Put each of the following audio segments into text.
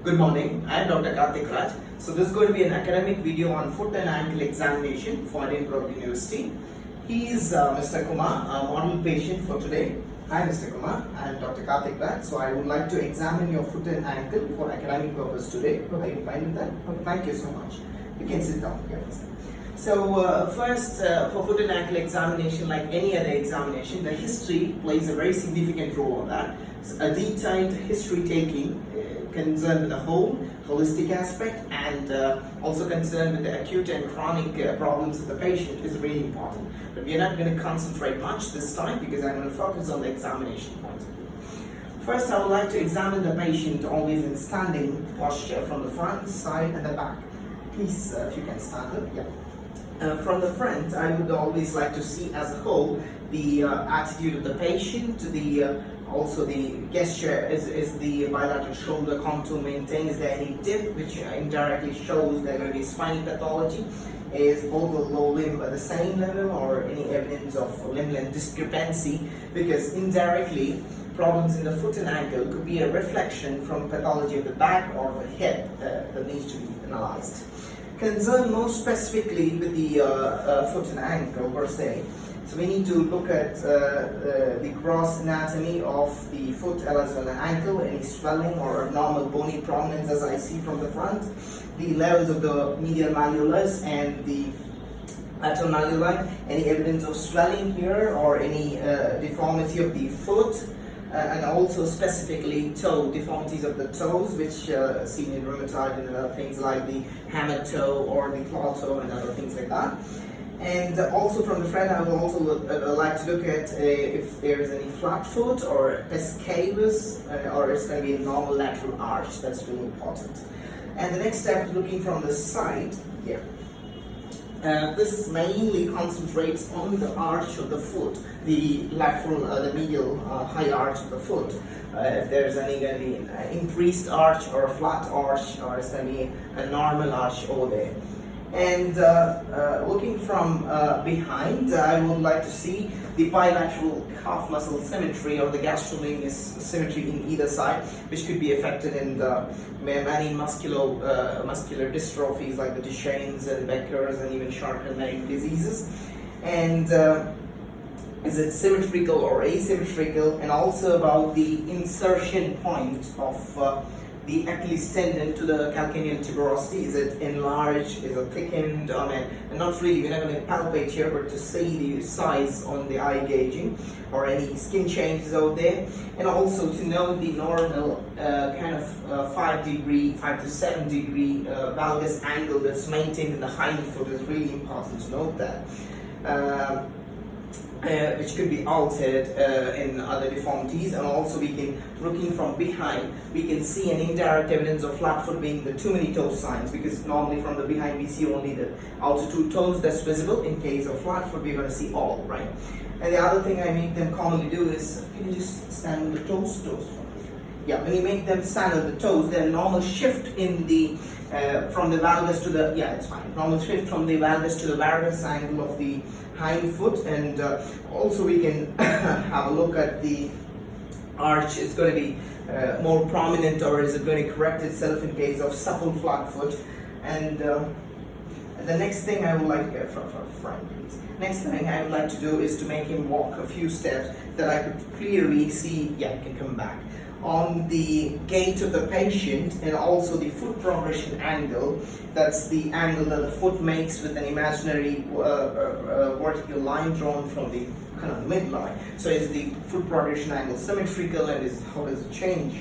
Good morning, I am Dr. Karthik Raj. So this is going to be an academic video on foot and ankle examination for Edinburgh University. He is Mr. Kumar, a model patient for today. Hi Mr. Kumar, I am Dr. Karthik Raj. So I would like to examine your foot and ankle for academic purpose today. Are you fine with that? Okay, thank you so much. You can sit down here. So first, for foot and ankle examination, like any other examination, the history plays a very significant role on that. So a detailed history taking concerned with the whole holistic aspect and also concerned with the acute and chronic problems of the patient is really important. But we are not going to concentrate much this time because I'm going to focus on the examination point of view. First, I would like to examine the patient always in standing posture from the front, side and the back. Please, if you can stand up. Yeah. From the front, I would always like to see as a whole the attitude of the patient, also the gesture, is the bilateral shoulder contour maintained, is there any dip which indirectly shows there going to be spinal pathology, is both the low limb at the same level or any evidence of limb length discrepancy, because indirectly problems in the foot and ankle could be a reflection from pathology of the back or the hip that needs to be analyzed. Concerned more specifically with the foot and ankle per se. So we need to look at the gross anatomy of the foot as well as the ankle, any swelling or abnormal bony prominence as I see from the front, the levels of the medial malleolus and the lateral malleoli, any evidence of swelling here or any deformity of the foot, and also specifically toe deformities of the toes, which seen in rheumatoid and other things like the hammer toe or the claw toe and other things like that. And also from the front, I will also like to look at if there is any flat foot or pescavus, or it's going to be a normal lateral arch. That's really important. And the next step, looking from the side here. This mainly concentrates on the arch of the foot, the lateral, the medial high arch of the foot. If there's any going to be an increased arch or a flat arch, or it's going to be a normal arch over there. And looking from behind, I would like to see the bilateral calf muscle symmetry or the gastrocnemius symmetry in either side, which could be affected in the many muscular dystrophies like the Duchenne's and Becker's and even Charcot-Marie diseases. And is it symmetrical or asymmetrical, and also about the insertion point of the Achilles tendon to the calcaneal tuberosity. Is it enlarged? Is it thickened? And not really, we're not going to palpate here, but to see the size on the eye gauging or any skin changes out there, and also to know the normal kind of 5 to 7 degree valgus angle that's maintained in the hind foot is really important to note that. Which could be altered in other deformities, and also we can, looking from behind, we can see an indirect evidence of flat foot being the too many toes signs, because normally from the behind we see only the outer 2 toes that's visible. In case of flat foot, we're going to see all, right? And the other thing I make them commonly do is, can you just stand on the toes? Yeah, when you make them stand on the toes, there's a normal shift in the from the valgus to the, yeah, it's fine. Normal shift from the valgus to the varus angle of the hind foot, and also we can have a look at the arch. Is going to be more prominent, or is it going to correct itself in case of supple flat foot? And the next thing I would like to from front, please. Next thing I would like to do is to make him walk a few steps that I could clearly see. Yeah, you can come back on the gait of the patient, and also the foot progression angle. That's the angle that the foot makes with an imaginary vertical line drawn from the kind of midline. So is the foot progression angle symmetrical, and how does it change?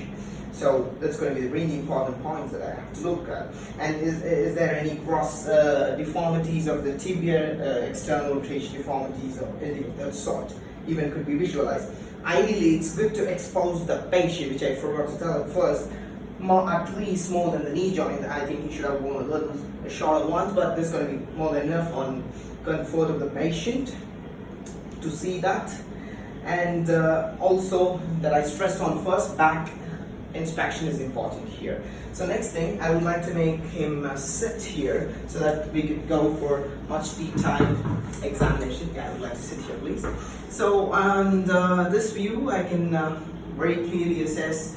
So that's going to be the really important points that I have to look at. And is there any gross deformities of the tibia, external rotation deformities or anything of that sort? Even could be visualized. Ideally, it's good to expose the patient, which I forgot to tell at first, at least more than the knee joint. I think he should have worn a little shorter ones, but this is going to be more than enough on comfort of the patient to see that. And also that I stressed on first, back inspection is important here. So next thing, I would like to make him sit here so that we could go for much detailed examination. Yeah, I would like to sit here, please. So on this view, I can very clearly assess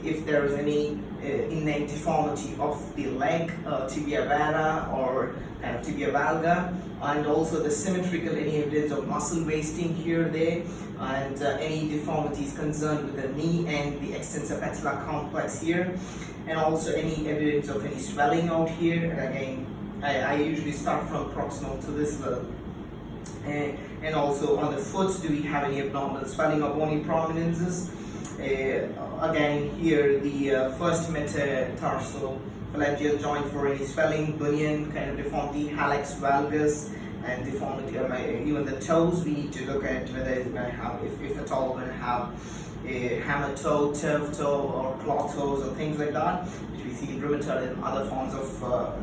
if there is any innate deformity of the leg, tibia vara or kind of tibia valga, and also the symmetrical, any evidence of muscle wasting here, there, and any deformities concerned with the knee and the extensor patellar complex here, and also any evidence of any swelling out here. And again, I usually start from proximal to this level. And also on the foot, do we have any abnormal swelling or bony prominences? Again, here the first metatarsal phalangeal joint for any swelling, bunion kind of deformity, hallux valgus, and deformity. Even the toes, we need to look at whether it's going to have, if at all, going to have a hammer toe, turf toe, or claw toes, or things like that, which we see in rheumatoid and other forms of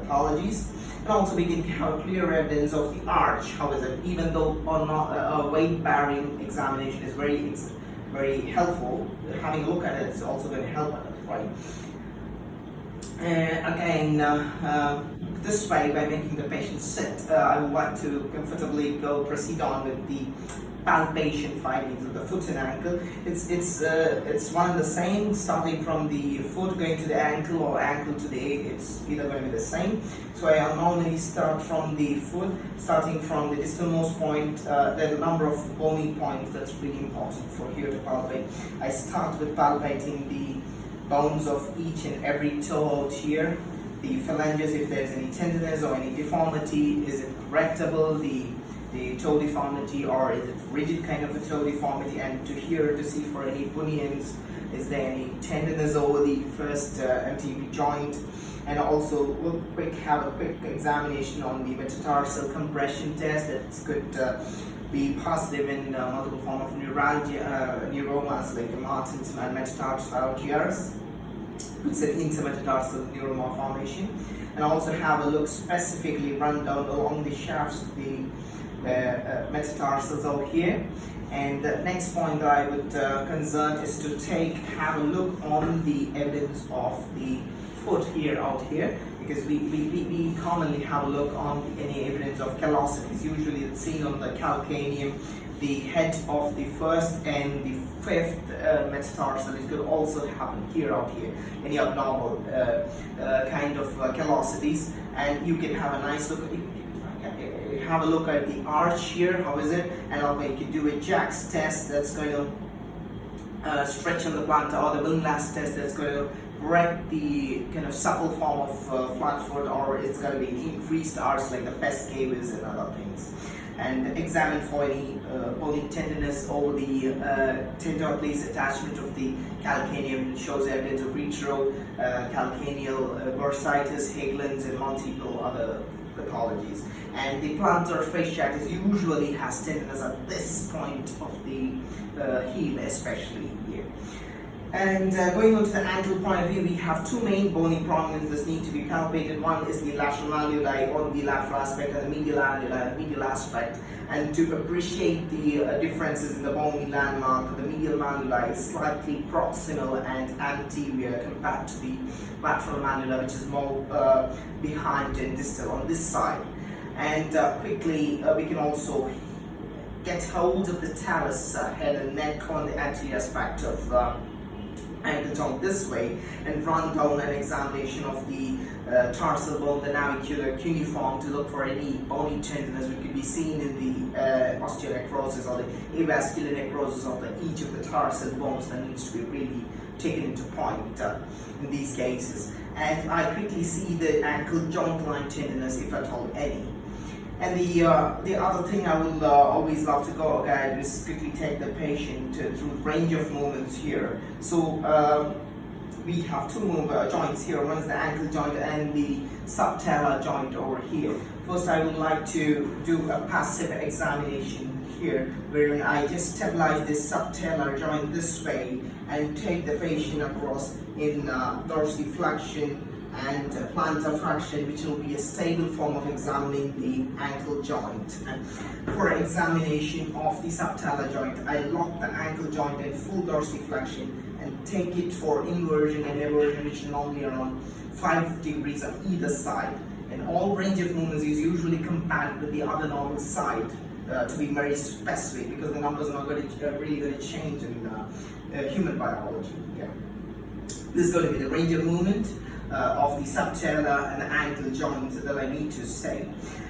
pathologies. And also we can have clear evidence of the arch. How is it? Even though or not a weight-bearing examination is very helpful, having a look at it is also going to help us, right? Again, this way, by making the patient sit, I would like to comfortably proceed on with the palpation findings of the foot and ankle. It's one and the same, starting from the foot going to the ankle or ankle to the egg. It's either going to be the same. So I normally start from the foot, starting from the distalmost point. There are a number of bony points that's really important for here to palpate. I start with palpating the bones of each and every toe out here. The phalanges, if there's any tenderness or any deformity, is it correctable? The toe deformity, or is it rigid kind of a toe deformity? And to here to see for any bunions, is there any tenderness over the first MTP joint? And also we'll have a quick examination on the metatarsal compression test. That could be positive in multiple form of neuralgia, neuromas like the Martin's and metatarsalgias. It's an intermetatarsal neuromalformation. And also have a look specifically run down along the shafts of the metatarsals out here. And the next point that I would concern is to have a look on the evidence of the foot here out here, because we commonly have a look on any evidence of callosities. Usually it's seen on the calcaneum, the head of the first and the fifth metatarsal. It could also happen here out here, any abnormal kind of callosities, and you can have a nice look. Have a look at the arch here, how is it, and also you can do a Jack's test that's going to stretch on the plantar, or the Wilmlas test that's going to correct the kind of supple form of flat foot, or it's going to be an increased arch like the Pescavus and other things. And examine for any bony tenderness over the tendon place attachment of the calcaneum. It shows evidence of retrocalcaneal bursitis, Hagelands, and multiple other pathologies. And the plantar fasciitis usually has tenderness at this point of the heel, especially here. And going on to the ankle point of view, we have two main bony prominences that need to be palpated. One is the lateral malleoli on the lateral aspect, and the medial annuli, medial aspect. And to appreciate the differences in the bony landmark, the medial malleoli is slightly proximal and anterior compared to the lateral malleoli, which is more behind and distal on this side. And quickly, we can also get hold of the talus, head and neck on the anterior aspect of ankle joint this way, and run down an examination of the tarsal bone, the navicular cuneiform, to look for any bony tenderness which could be seen in the osteonecrosis or the avascular necrosis of each of the tarsal bones that needs to be really taken into point in these cases. And I quickly see the ankle joint line tenderness, if at all any. And the other thing I will always love to go ahead is quickly take the patient through range of movements here. So we have two joints here. One is the ankle joint and the subtalar joint over here. First, I would like to do a passive examination here, wherein I just stabilize this subtalar joint this way and take the patient across in dorsiflexion and plantar flexion, which will be a stable form of examining the ankle joint. And for examination of the subtalar joint, I lock the ankle joint in full dorsiflexion and take it for inversion and eversion, which is normally around 5 degrees on either side. And all range of movements is usually compared with the other normal side to be very specific, because the numbers are not really going to change in human biology. Yeah. This is going to be the range of movement of the subtalar and the ankle joints that I need to say.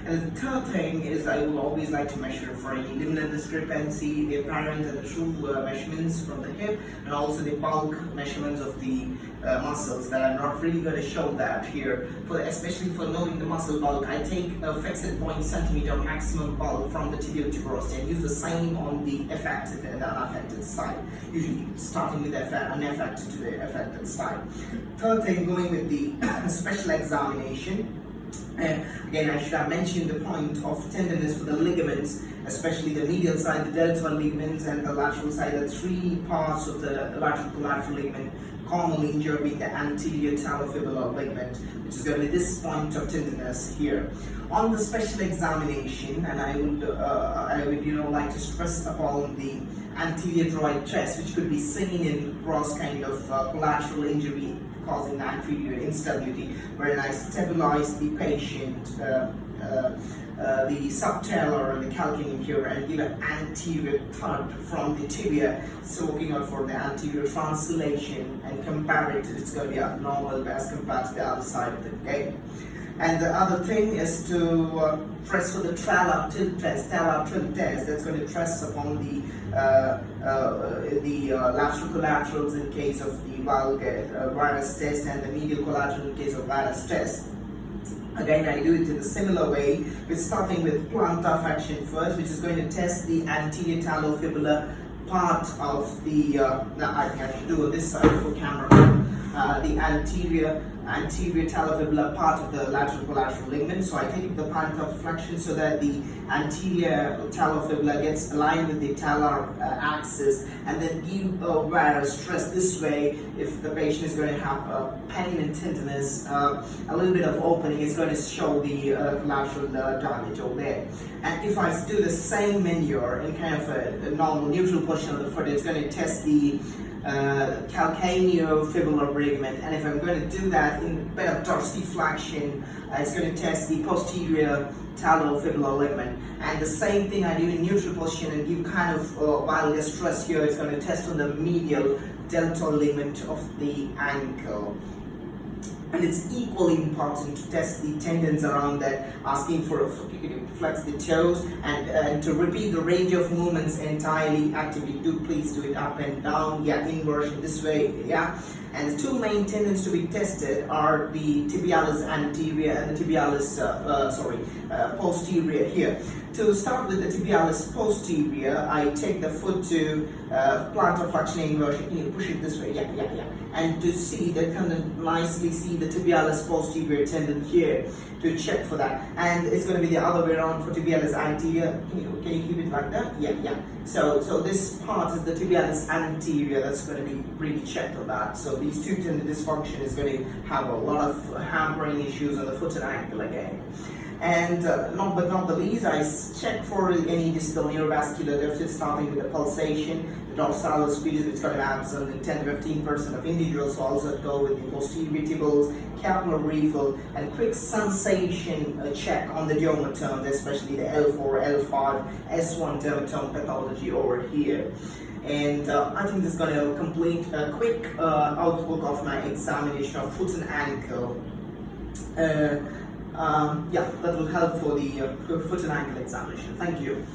And the third thing is I will always like to measure for any linear discrepancy, the apparent and the true measurements from the hip, and also the bulk measurements of the muscles that I'm not really going to show that here. Especially for knowing the muscle bulk, I take a fixed point centimeter maximum bulk from the tibial tuberosity and use the same on the affected and the unaffected side, usually starting with the unaffected to the affected side. Third thing, going with the special examination. Again, I should have mentioned the point of tenderness for the ligaments, especially the medial side, the deltoid ligaments, and the lateral side. The three parts of the lateral collateral ligament commonly injured being the anterior talofibular ligament, which is going to be this point of tenderness here. On the special examination, and I would like to stress upon the anterior droid chest, which could be seen in cross kind of collateral injury causing anterior instability, wherein I stabilize the patient, the subtalar and the calcaneum here, and give an anterior thud from the tibia, so looking out for the anterior translation and compare it, it's going to be abnormal as compared to the other side of it, okay? And the other thing is to press for the trala tilt test, that's going to press upon the lateral collaterals in case of the varus test, and the medial collateral in case of varus test. Again, I do it in a similar way, with starting with plantar flexion first, which is going to test the anterior talofibular part of the, I think I should do on this side for camera, the anterior talofibular part of the lateral collateral ligament. So I take the plantar flexion so that the anterior talofibula gets aligned with the talar axis, and then give varus stress this way. If the patient is going to have pain and tenderness, a little bit of opening is going to show the collateral damage over there. And if I do the same maneuver in kind of a normal neutral position of the foot, it's going to test the calcaneofibular ligament, and if I'm going to do that in a bit of dorsiflexion, it's going to test the posterior talofibular ligament. And the same thing I do in neutral position and give kind of while there's stress here, it's going to test on the medial deltoid ligament of the ankle. And it's equally important to test the tendons around that, asking for flex the toes and to repeat the range of movements entirely actively. Please do it up and down, inversion this way, And the two main tendons to be tested are the tibialis anterior and the tibialis posterior here. To start with the tibialis posterior, I take the foot to plantar flexion inversion. Can you push it this way? And to see that, kind of nicely see the tibialis posterior tendon here, to check for that. And it's going to be the other way around for tibialis anterior. Can you keep it like that? So this part is the tibialis anterior. That's going to be really checked on that. So these two tendon dysfunction is going to have a lot of hampering issues on the foot and ankle again. And not the least, I check for any distal neurovascular deficit, starting with the pulsation, the dorsalis speed, which got to be absent in 10 to 15% of individuals. So also go with the posterior tibials, capillary refill, and quick sensation check on the dermatome, especially the L4, L5, S1 dermatome pathology over here. And I think this is going to complete a quick outlook of my examination of foot and ankle. That will help for the foot and ankle examination. Thank you.